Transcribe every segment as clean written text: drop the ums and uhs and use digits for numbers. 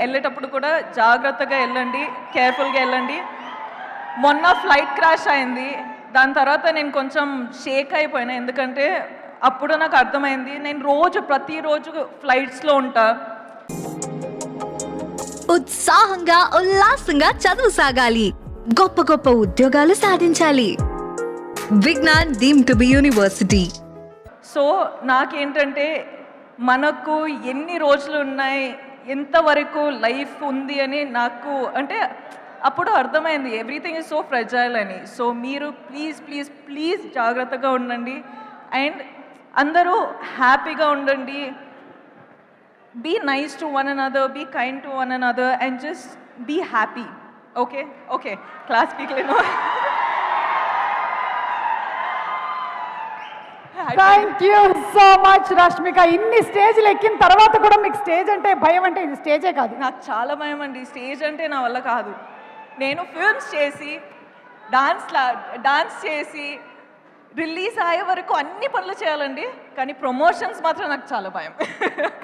వెళ్ళేటప్పుడు కూడా జాగ్రత్తగా వెళ్ళండి, కేర్ఫుల్గా వెళ్ళండి. మొన్న ఫ్లైట్ క్రాష్ అయింది. దాని తర్వాత నేను కొంచెం షేక్ అయిపోయినా, ఎందుకంటే అప్పుడు నాకు అర్థమైంది నేను ప్రతిరోజు ఫ్లైట్స్లో ఉంటా. ఉత్సాహంగా ఉల్లాసంగా చదువు సాగాలి, గొప్ప గొప్ప ఉద్యోగాలు సాధించాలి. Vignan deemed to be university. So నాకేంటంటే మనకు ఎన్ని రోజులు ఉన్నాయి, ఎంతవరకు లైఫ్ ఉంది అని నాకు అంటే అప్పుడు అర్థమైంది ఎవ్రీథింగ్ ఇస్ సో ఫ్రెజైల్ అని. సో మీరు ప్లీజ్ ప్లీజ్ ప్లీజ్ జాగ్రత్తగా ఉండండి అండ్ అందరూ హ్యాపీగా ఉండండి. Be nice to one another, be kind to one another and just be happy. Okay okay class స్పీక్లేను. Thank you so much Rashmika. ఇన్ని స్టేజ్లు ఎక్కిన తర్వాత కూడా మీకు స్టేజ్ అంటే భయం అంటే ఇది స్టేజే కాదు. నాకు చాలా భయం అండి, స్టేజ్ అంటే నా వల్ల కాదు. నేను ఫిల్మ్స్ చేసి డాన్స్ చేసి రిలీజ్ అయ్యే వరకు అన్ని పనులు చేయాలండి, కానీ ప్రమోషన్స్ మాత్రం నాకు చాలా భయం.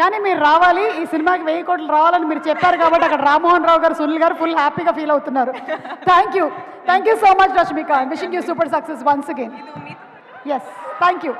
కానీ మీరు రావాలి, ఈ సినిమాకి 1000 కోట్లు రావాలని మీరు చెప్పారు కాబట్టి అక్కడ రామ్మోహన్ రావు గారు, సునీల్ గారు ఫుల్ హ్యాపీగా ఫీల్ అవుతున్నారు. Thank you so much Rashmika. Wishing you super success once again. Yes thank you.